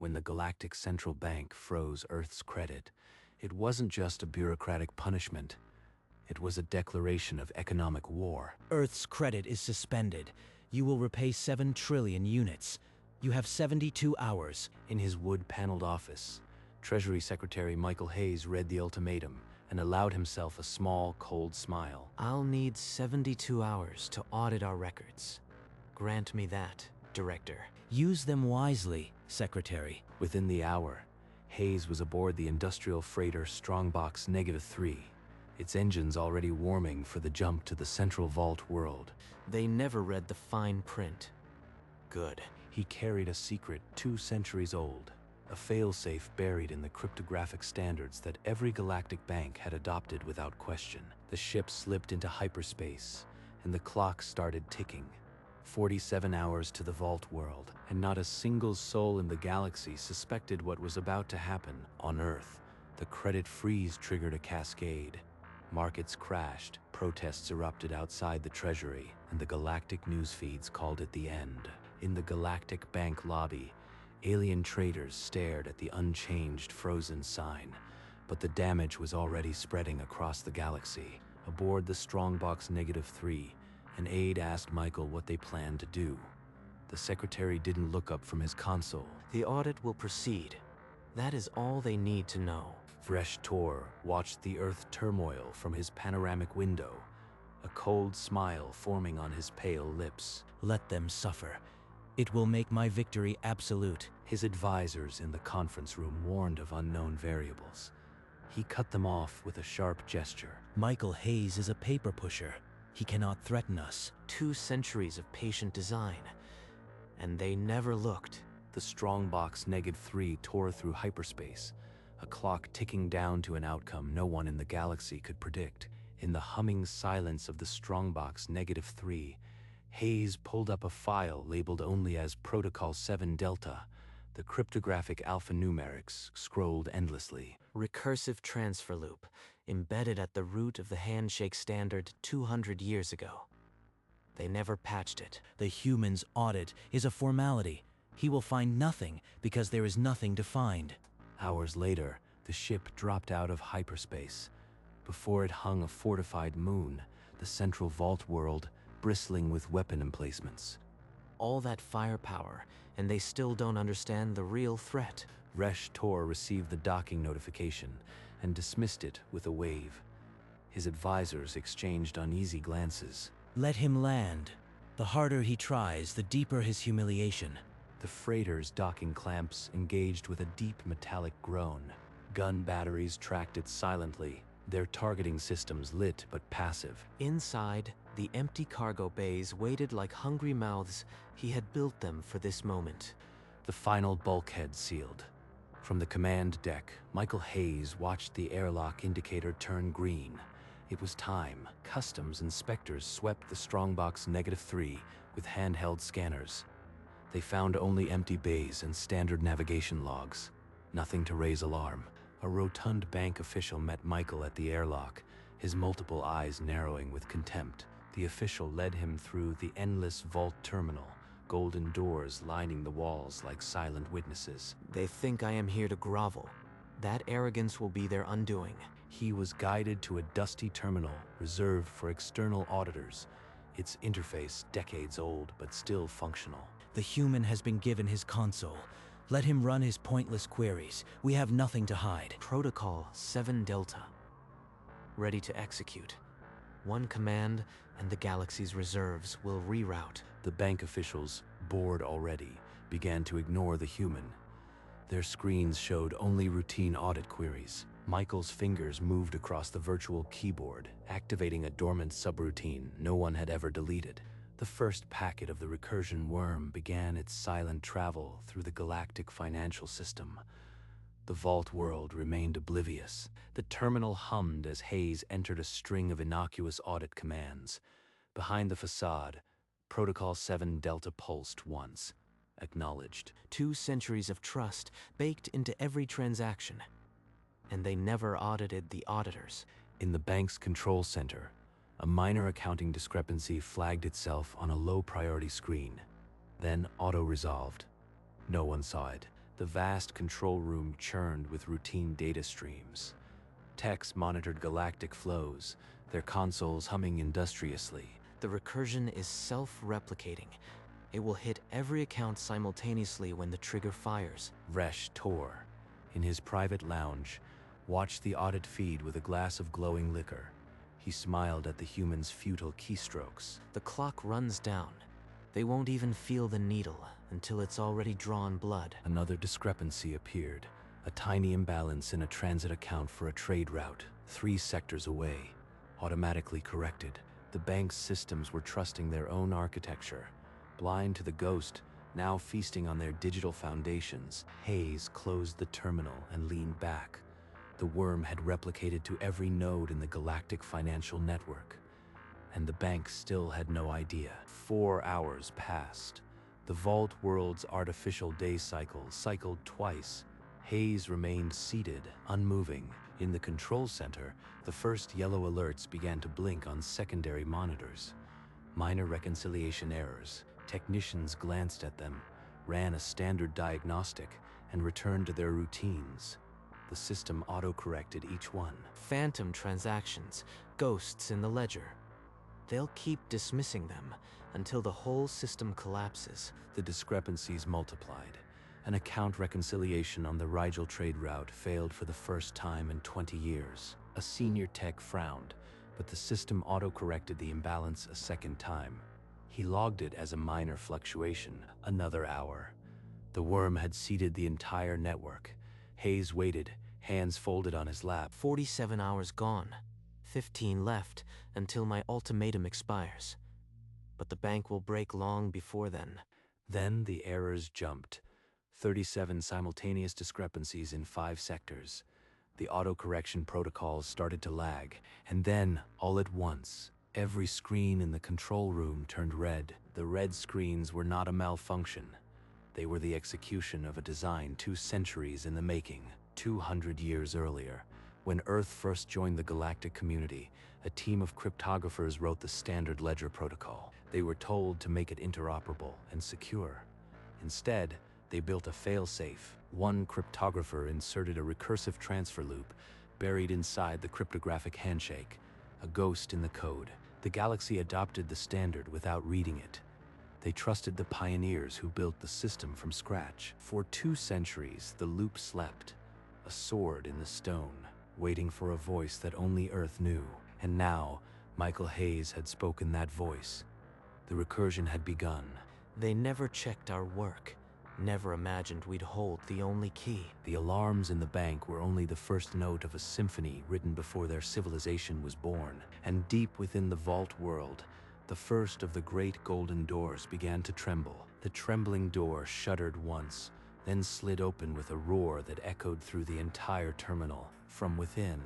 when the Galactic Central Bank froze Earth's credit, it wasn't just a bureaucratic punishment. It was a declaration of economic war. Earth's credit is suspended. You will repay 7 trillion units. You have 72 hours. In his wood-paneled office, Treasury Secretary Michael Hayes read the ultimatum and allowed himself a small, cold smile. I'll need 72 hours to audit our records. Grant me that, Director. Use them wisely, Secretary. Within the hour, Hayes was aboard the industrial freighter Strongbox -3, its engines already warming for the jump to the Central Vault world. They never read the fine print. Good. He carried a secret 2 centuries old, a failsafe buried in the cryptographic standards that every galactic bank had adopted without question. The ship slipped into hyperspace, and the clock started ticking. 47 hours to the Vault world, and not a single soul in the galaxy suspected what was about to happen. On Earth, the credit freeze triggered a cascade. Markets crashed, protests erupted outside the Treasury, and the galactic news feeds called it the end. In the Galactic Bank lobby, alien traders stared at the unchanged frozen sign, but the damage was already spreading across the galaxy. Aboard the Strongbox -3, an aide asked Michael what they planned to do. The secretary didn't look up from his console. The audit will proceed. That is all they need to know. Resh Tor watched the Earth turmoil from his panoramic window, a cold smile forming on his pale lips. Let them suffer. It will make my victory absolute. His advisors in the conference room warned of unknown variables. He cut them off with a sharp gesture. Michael Hayes is a paper pusher. He cannot threaten us. 2 centuries of patient design, and they never looked. The Strongbox -3 tore through hyperspace, a clock ticking down to an outcome no one in the galaxy could predict. In the humming silence of the Strongbox -3, Hayes pulled up a file labeled only as Protocol 7 Delta. The cryptographic alphanumerics scrolled endlessly. Recursive transfer loop, embedded at the root of the handshake standard 200 years ago. They never patched it. The human's audit is a formality. He will find nothing because there is nothing to find. Hours later, the ship dropped out of hyperspace. Before it hung a fortified moon, the Central Vault world bristling with weapon emplacements. All that firepower, and they still don't understand the real threat. Resh Tor received the docking notification and dismissed it with a wave. His advisors exchanged uneasy glances. Let him land. The harder he tries, the deeper his humiliation. The freighter's docking clamps engaged with a deep metallic groan. Gun batteries tracked it silently, their targeting systems lit but passive. Inside, the empty cargo bays waited like hungry mouths. He had built them for this moment. The final bulkhead sealed. From the command deck, Michael Hayes watched the airlock indicator turn green. It was time. Customs inspectors swept the Strongbox -3 with handheld scanners. They found only empty bays and standard navigation logs. Nothing to raise alarm. A rotund bank official met Michael at the airlock, his multiple eyes narrowing with contempt. The official led him through the endless vault terminal, golden doors lining the walls like silent witnesses. They think I am here to grovel. That arrogance will be their undoing. He was guided to a dusty terminal reserved for external auditors, its interface decades old but still functional. The human has been given his console. Let him run his pointless queries. We have nothing to hide. Protocol 7 Delta. Ready to execute. One command, and the galaxy's reserves will reroute. The bank officials, bored already, began to ignore the human. Their screens showed only routine audit queries. Michael's fingers moved across the virtual keyboard, activating a dormant subroutine no one had ever deleted. The first packet of the recursion worm began its silent travel through the galactic financial system. The Vault world remained oblivious. The terminal hummed as Hayes entered a string of innocuous audit commands. Behind the facade, Protocol 7 Delta pulsed once. Acknowledged. 2 centuries of trust baked into every transaction. And they never audited the auditors. In the bank's control center, a minor accounting discrepancy flagged itself on a low-priority screen. Then auto-resolved. No one saw it. The vast control room churned with routine data streams. Techs monitored galactic flows, their consoles humming industriously. The recursion is self-replicating. It will hit every account simultaneously when the trigger fires. Resh Tor, in his private lounge, watched the audit feed with a glass of glowing liquor. He smiled at the humans' futile keystrokes. The clock runs down. They won't even feel the needle until it's already drawn blood. Another discrepancy appeared, a tiny imbalance in a transit account for a trade route, 3 sectors away. Automatically corrected, the bank's systems were trusting their own architecture. Blind to the ghost, now feasting on their digital foundations, Hayes closed the terminal and leaned back. The worm had replicated to every node in the galactic financial network, and the bank still had no idea. 4 hours passed. The Vault world's artificial day cycle cycled twice. Hayes remained seated, unmoving. In the control center, the first yellow alerts began to blink on secondary monitors. Minor reconciliation errors. Technicians glanced at them, ran a standard diagnostic, and returned to their routines. The system auto-corrected each one. Phantom transactions, ghosts in the ledger. They'll keep dismissing them until the whole system collapses. The discrepancies multiplied. An account reconciliation on the Rigel trade route failed for the first time in 20 years. A senior tech frowned, but the system auto-corrected the imbalance a second time. He logged it as a minor fluctuation. Another hour. The worm had seeded the entire network. Hayes waited, hands folded on his lap. 47 hours gone. 15 left until my ultimatum expires. But the bank will break long before then. Then the errors jumped. 37 simultaneous discrepancies in 5 sectors. The autocorrection protocols started to lag, and then, all at once, every screen in the control room turned red. The red screens were not a malfunction. They were the execution of a design 2 centuries in the making. 200 years earlier, when Earth first joined the galactic community, a team of cryptographers wrote the standard ledger protocol. They were told to make it interoperable and secure. Instead, they built a failsafe. One cryptographer inserted a recursive transfer loop buried inside the cryptographic handshake, a ghost in the code. The galaxy adopted the standard without reading it. They trusted the pioneers who built the system from scratch. For 2 centuries, the loop slept, a sword in the stone, waiting for a voice that only Earth knew. And now, Michael Hayes had spoken that voice. The recursion had begun. They never checked our work, never imagined we'd hold the only key. The alarms in the bank were only the first note of a symphony written before their civilization was born. And deep within the Vault world, the first of the great golden doors began to tremble. The trembling door shuddered once, then slid open with a roar that echoed through the entire terminal. From within,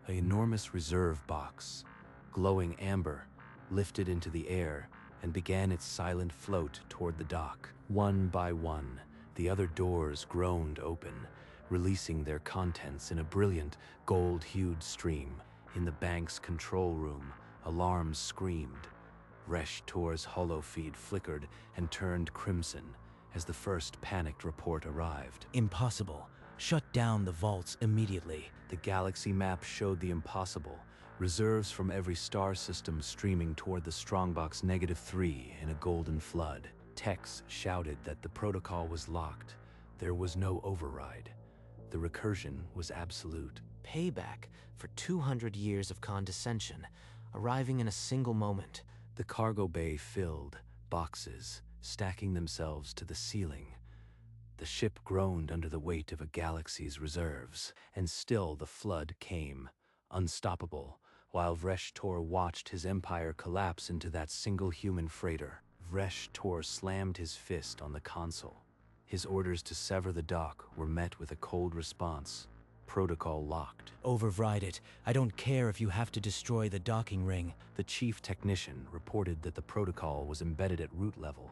an enormous reserve box, glowing amber, lifted into the air and began its silent float toward the dock. One by one, the other doors groaned open, releasing their contents in a brilliant, gold-hued stream. In the bank's control room, alarms screamed. Resh Tor's holofeed flickered and turned crimson as the first panicked report arrived. Impossible. Shut down the vaults immediately. The galaxy map showed the impossible. Reserves from every star system streaming toward the strongbox -3 in a golden flood. Techs shouted that the protocol was locked. There was no override. The recursion was absolute. Payback for 200 years of condescension, arriving in a single moment. The cargo bay filled, boxes stacking themselves to the ceiling. The ship groaned under the weight of a galaxy's reserves, and still the flood came, unstoppable, while Resh Tor watched his empire collapse into that single human freighter. Resh Tor slammed his fist on the console. His orders to sever the dock were met with a cold response. Protocol locked. Override it. I don't care if you have to destroy the docking ring. The chief technician reported that the protocol was embedded at root level.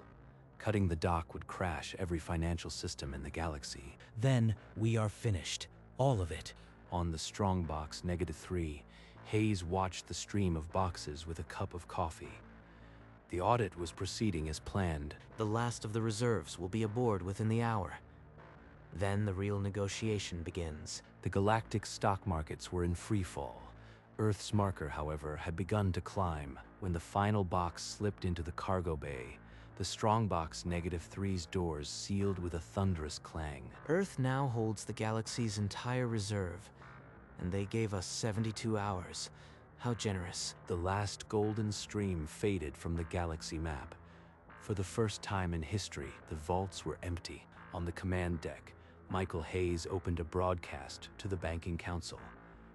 Cutting the dock would crash every financial system in the galaxy. Then we are finished. All of it. On the strongbox -3, Hayes watched the stream of boxes with a cup of coffee. The audit was proceeding as planned. The last of the reserves will be aboard within the hour. Then the real negotiation begins. The galactic stock markets were in free fall. Earth's marker, however, had begun to climb when the final box slipped into the cargo bay. The strongbox -3's doors sealed with a thunderous clang. Earth now holds the galaxy's entire reserve, and they gave us 72 hours. How generous. The last golden stream faded from the galaxy map. For the first time in history, the vaults were empty. On the command deck, Michael Hayes opened a broadcast to the banking council.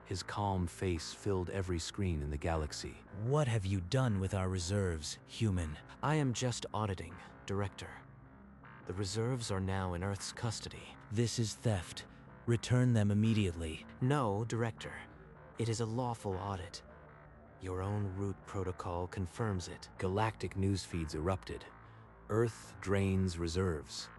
His calm face filled every screen in the galaxy. What have you done with our reserves, human? I am just auditing, Director. The reserves are now in Earth's custody. This is theft. Return them immediately. No, Director. It is a lawful audit. Your own route protocol confirms it. Galactic news feeds erupted. Earth drains reserves.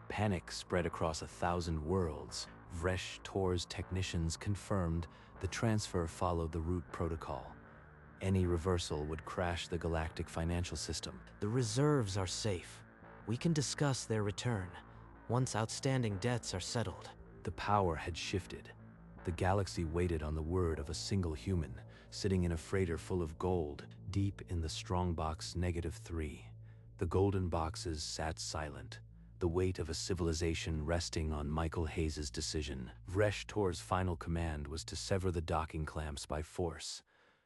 Panic spread across 1,000 worlds. Vresh Tor's technicians confirmed the transfer followed the route protocol. Any reversal would crash the galactic financial system. The reserves are safe. We can discuss their return once outstanding debts are settled. The power had shifted. The galaxy waited on the word of a single human, sitting in a freighter full of gold, deep in the strongbox -3. The golden boxes sat silent, the weight of a civilization resting on Michael Hayes' decision. Vresh Tor's final command was to sever the docking clamps by force.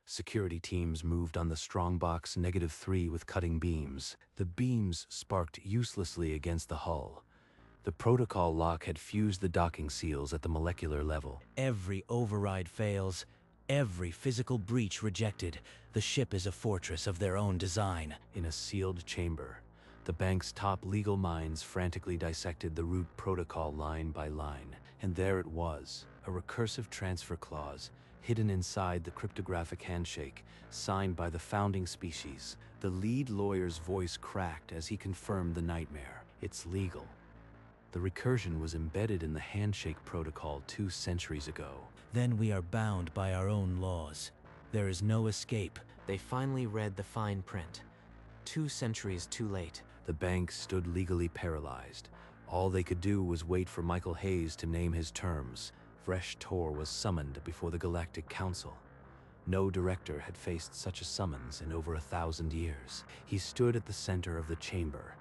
Security teams moved on the strongbox -3 with cutting beams. The beams sparked uselessly against the hull. The protocol lock had fused the docking seals at the molecular level. Every override fails. Every physical breach rejected. The ship is a fortress of their own design. In a sealed chamber, the bank's top legal minds frantically dissected the route protocol line by line. And there it was, a recursive transfer clause, hidden inside the cryptographic handshake, signed by the founding species. The lead lawyer's voice cracked as he confirmed the nightmare. It's legal. The recursion was embedded in the handshake protocol 2 centuries ago. Then we are bound by our own laws. There is no escape. They finally read the fine print. 2 centuries too late. The bank stood legally paralyzed. All they could do was wait for Michael Hayes to name his terms. Vresh Tor was summoned before the Galactic Council. No director had faced such a summons in over 1,000 years. He stood at the center of the chamber,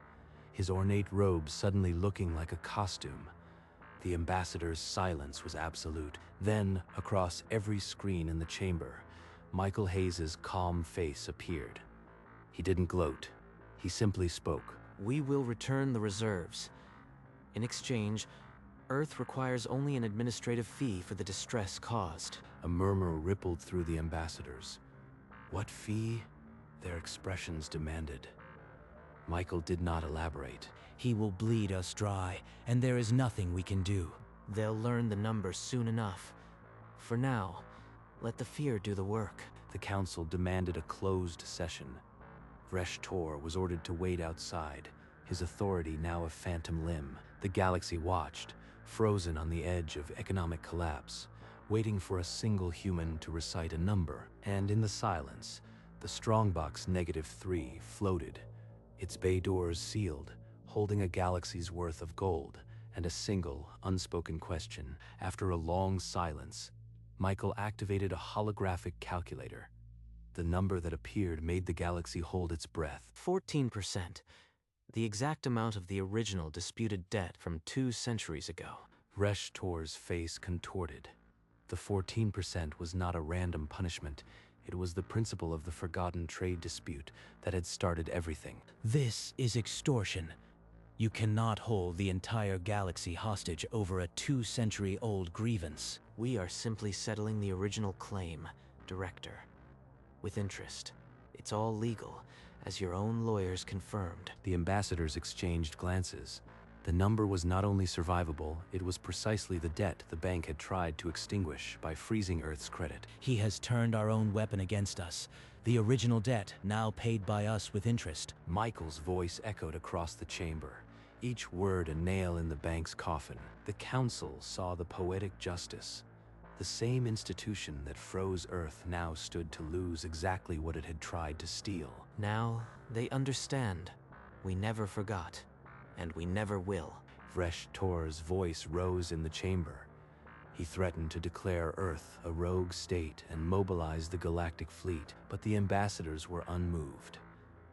his ornate robe suddenly looking like a costume. The ambassador's silence was absolute. Then, across every screen in the chamber, Michael Hayes' calm face appeared. He didn't gloat. He simply spoke. We will return the reserves. In exchange, Earth requires only an administrative fee for the distress caused. A murmur rippled through the ambassadors. What fee? Their expressions demanded. Michael did not elaborate. He will bleed us dry, and there is nothing we can do. They'll learn the numbers soon enough. For now, let the fear do the work. The council demanded a closed session. Vresh Tor was ordered to wait outside, his authority now a phantom limb. The galaxy watched, frozen on the edge of economic collapse, waiting for a single human to recite a number. And in the silence, the strongbox -3 floated, its bay doors sealed, holding a galaxy's worth of gold and a single, unspoken question. After a long silence, Michael activated a holographic calculator. The number that appeared made the galaxy hold its breath. 14%. The exact amount of the original disputed debt from 2 centuries ago. Vresh Tor's face contorted. The 14% was not a random punishment. It was the principle of the forgotten trade dispute that had started everything. This is extortion. You cannot hold the entire galaxy hostage over a 2-century-old grievance. We are simply settling the original claim, Director. With interest. It's all legal, as your own lawyers confirmed. The ambassadors exchanged glances. The number was not only survivable, it was precisely the debt the bank had tried to extinguish by freezing Earth's credit. He has turned our own weapon against us. The original debt, now paid by us with interest. Michael's voice echoed across the chamber, each word a nail in the bank's coffin. The council saw the poetic justice. The same institution that froze Earth now stood to lose exactly what it had tried to steal. Now, they understand. We never forgot. And we never will. Vresh Tor's voice rose in the chamber. He threatened to declare Earth a rogue state and mobilize the galactic fleet, but the ambassadors were unmoved.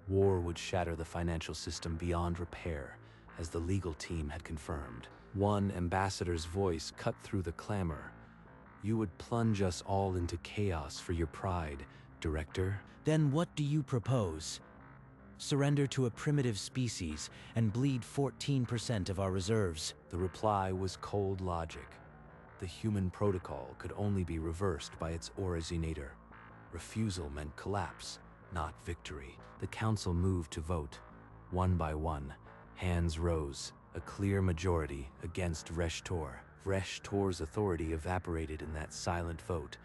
War would shatter the financial system beyond repair, as the legal team had confirmed. One ambassador's voice cut through the clamor. "You would plunge us all into chaos for your pride, Director." Then what do you propose? Surrender to a primitive species and bleed 14% of our reserves. The reply was cold logic. The human protocol could only be reversed by its originator. Refusal meant collapse, not victory. The council moved to vote. One by one, hands rose, a clear majority against Vresh Tor. Vresh Tor's authority evaporated in that silent vote.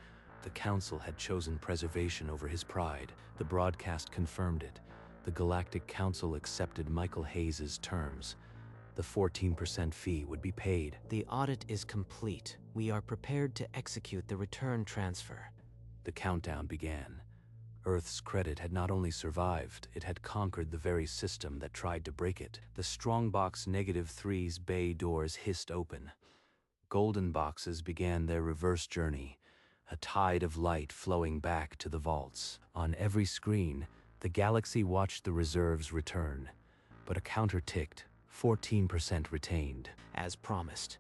The council had chosen preservation over his pride. The broadcast confirmed it. The Galactic Council accepted Michael Hayes' terms. The 14% fee would be paid. The audit is complete. We are prepared to execute the return transfer. The countdown began. Earth's credit had not only survived, it had conquered the very system that tried to break it. The Strongbox -3's bay doors hissed open. Golden boxes began their reverse journey, a tide of light flowing back to the vaults. On every screen, the galaxy watched the reserves return, but a counter ticked, 14% retained. As promised,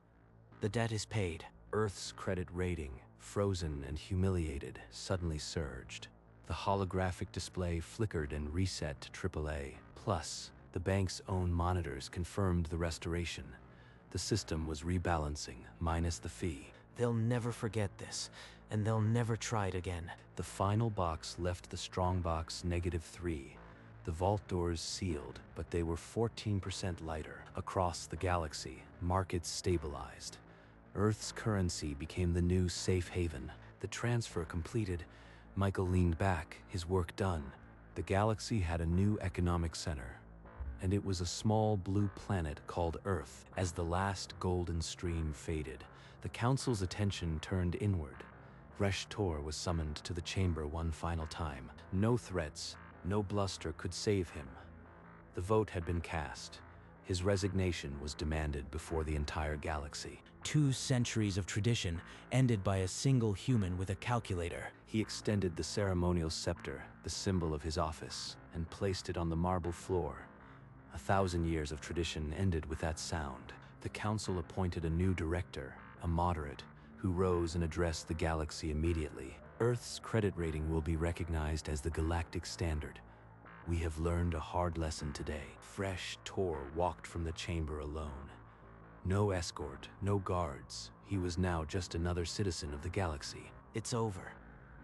the debt is paid. Earth's credit rating, frozen and humiliated, suddenly surged. The holographic display flickered and reset to AAA. Plus, the bank's own monitors confirmed the restoration. The system was rebalancing, minus the fee. They'll never forget this, and they'll never try it again. The final box left the Strongbox -3. The vault doors sealed, but they were 14% lighter. Across the galaxy, markets stabilized. Earth's currency became the new safe haven. The transfer completed, Michael leaned back, his work done. The galaxy had a new economic center, and it was a small blue planet called Earth. As the last golden stream faded, the council's attention turned inward. Vresh Tor was summoned to the chamber one final time. No threats, no bluster could save him. The vote had been cast. His resignation was demanded before the entire galaxy. 2 centuries of tradition ended by a single human with a calculator. He extended the ceremonial scepter, the symbol of his office, and placed it on the marble floor. 1,000 years of tradition ended with that sound. The council appointed a new director, a moderate, who rose and addressed the galaxy immediately. Earth's credit rating will be recognized as the galactic standard. We have learned a hard lesson today. Vresh Tor walked from the chamber alone. No escort, no guards. He was now just another citizen of the galaxy. It's over,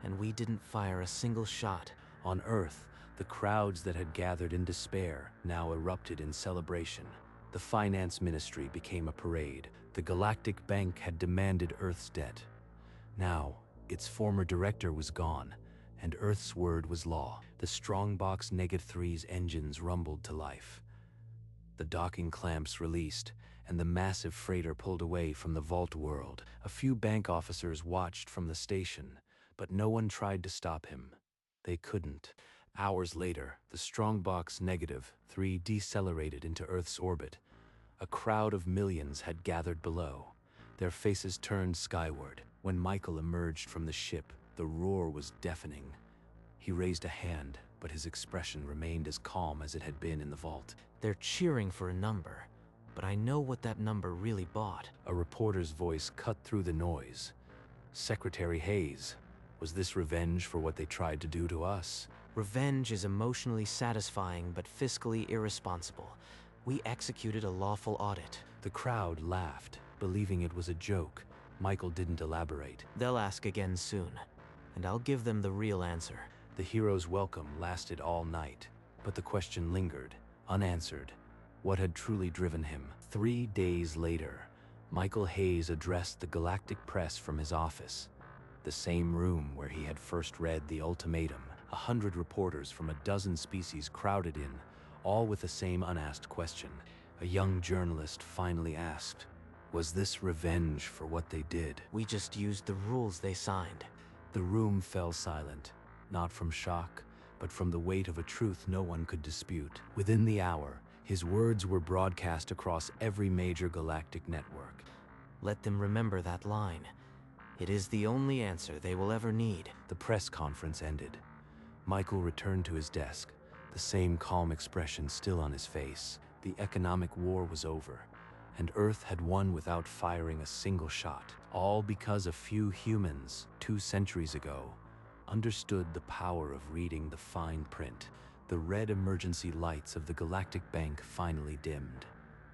and we didn't fire a single shot. On Earth, the crowds that had gathered in despair now erupted in celebration. The finance ministry became a parade. The Galactic Bank had demanded Earth's debt. Now, its former director was gone, and Earth's word was law. The Strongbox -3's engines rumbled to life. The docking clamps released, and the massive freighter pulled away from the vault world. A few bank officers watched from the station, but no one tried to stop him. They couldn't. Hours later, the Strongbox -3 decelerated into Earth's orbit. A crowd of millions had gathered below. Their faces turned skyward. When Michael emerged from the ship, the roar was deafening. He raised a hand, but his expression remained as calm as it had been in the vault. They're cheering for a number, but I know what that number really bought. A reporter's voice cut through the noise. "Secretary Hayes, was this revenge for what they tried to do to us?" Revenge is emotionally satisfying but fiscally irresponsible. We executed a lawful audit. The crowd laughed, believing it was a joke. Michael didn't elaborate. They'll ask again soon, and I'll give them the real answer. The hero's welcome lasted all night, but the question lingered, unanswered. What had truly driven him? 3 days later, Michael Hayes addressed the galactic press from his office, the same room where he had first read the ultimatum. 100 reporters from a dozen species crowded in, all with the same unasked question. A young journalist finally asked, "Was this revenge for what they did?" We just used the rules they signed. The room fell silent, not from shock, but from the weight of a truth no one could dispute. Within the hour, His words were broadcast across every major galactic network. Let them remember that line. It is the only answer they will ever need. The press conference ended. Michael returned to his desk, the same calm expression still on his face. The economic war was over, and Earth had won without firing a single shot. All because a few humans, 2 centuries ago, understood the power of reading the fine print. The red emergency lights of the Galactic Bank finally dimmed.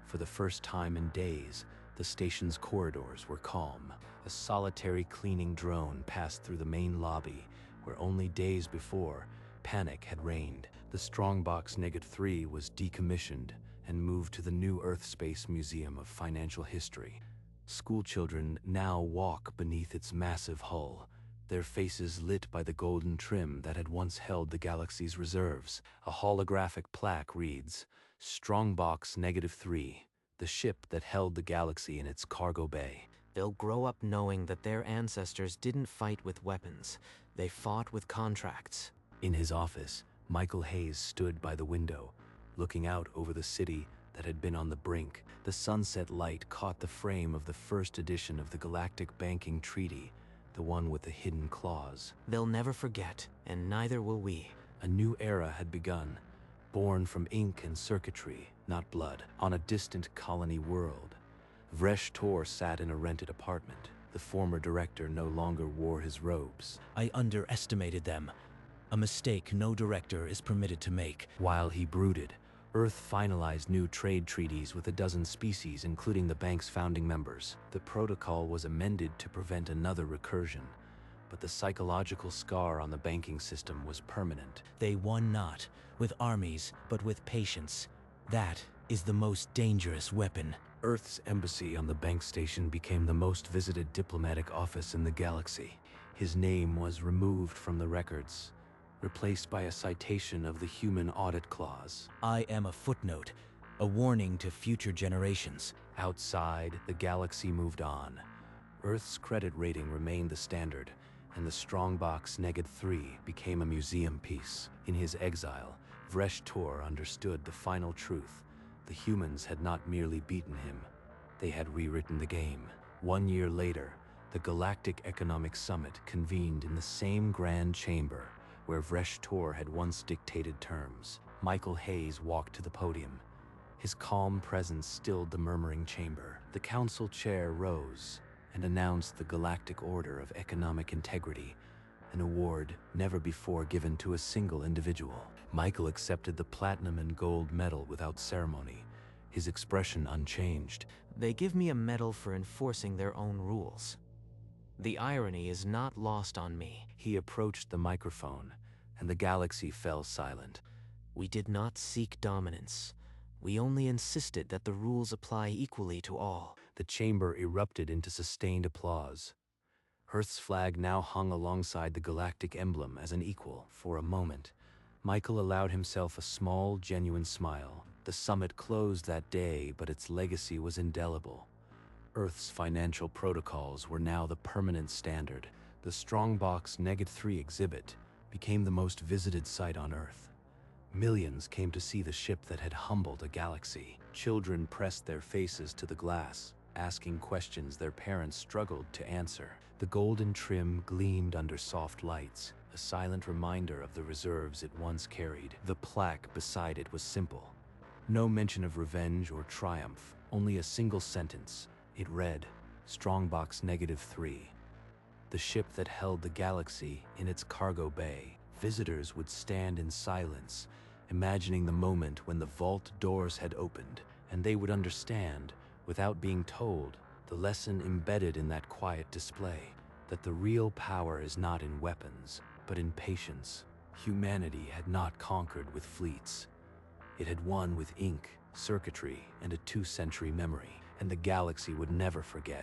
For the first time in days, the station's corridors were calm. A solitary cleaning drone passed through the main lobby, where only days before, panic had reigned. The Strongbox -3 was decommissioned and moved to the new Earth Space Museum of Financial History. Schoolchildren now walk beneath its massive hull, their faces lit by the golden trim that had once held the galaxy's reserves. A holographic plaque reads, "Strongbox -3, the ship that held the galaxy in its cargo bay." They'll grow up knowing that their ancestors didn't fight with weapons. They fought with contracts. In his office, Michael Hayes stood by the window, looking out over the city that had been on the brink. The sunset light caught the frame of the first edition of the Galactic Banking Treaty, the one with the hidden clause. They'll never forget, and neither will we. A new era had begun, born from ink and circuitry, not blood. On a distant colony world, Vresh Tor sat in a rented apartment. The former director no longer wore his robes. I underestimated them. A mistake no director is permitted to make. While he brooded, Earth finalized new trade treaties with a dozen species, including the bank's founding members. The protocol was amended to prevent another recursion, but the psychological scar on the banking system was permanent. They won not with armies, but with patience. That is the most dangerous weapon. Earth's embassy on the bank station became the most visited diplomatic office in the galaxy. His name was removed from the records, replaced by a citation of the human audit clause. I am a footnote, a warning to future generations. Outside, the galaxy moved on. Earth's credit rating remained the standard, and the Strongbox -3 became a museum piece. In his exile, Vresh Tor understood the final truth. The humans had not merely beaten him, they had rewritten the game. 1 year later, the Galactic Economic Summit convened in the same grand chamber where Vresh Tor had once dictated terms. Michael Hayes walked to the podium. His calm presence stilled the murmuring chamber. The council chair rose and announced the Galactic Order of Economic Integrity, an award never before given to a single individual. Michael accepted the platinum and gold medal without ceremony, his expression unchanged. They give me a medal for enforcing their own rules. The irony is not lost on me. He approached the microphone, and the galaxy fell silent. We did not seek dominance. We only insisted that the rules apply equally to all. The chamber erupted into sustained applause. Earth's flag now hung alongside the galactic emblem as an equal. For a moment, Michael allowed himself a small, genuine smile. The summit closed that day, but its legacy was indelible. Earth's financial protocols were now the permanent standard. The Strongbox -3 exhibit became the most visited site on Earth. Millions came to see the ship that had humbled a galaxy. Children pressed their faces to the glass, asking questions their parents struggled to answer. The golden trim gleamed under soft lights, a silent reminder of the reserves it once carried. The plaque beside it was simple. No mention of revenge or triumph, only a single sentence. It read, Strongbox -3, the ship that held the galaxy in its cargo bay. Visitors would stand in silence, imagining the moment when the vault doors had opened, and they would understand, without being told, the lesson embedded in that quiet display, that the real power is not in weapons, but in patience. Humanity had not conquered with fleets. It had won with ink, circuitry, and a 2-century memory, and the galaxy would never forget.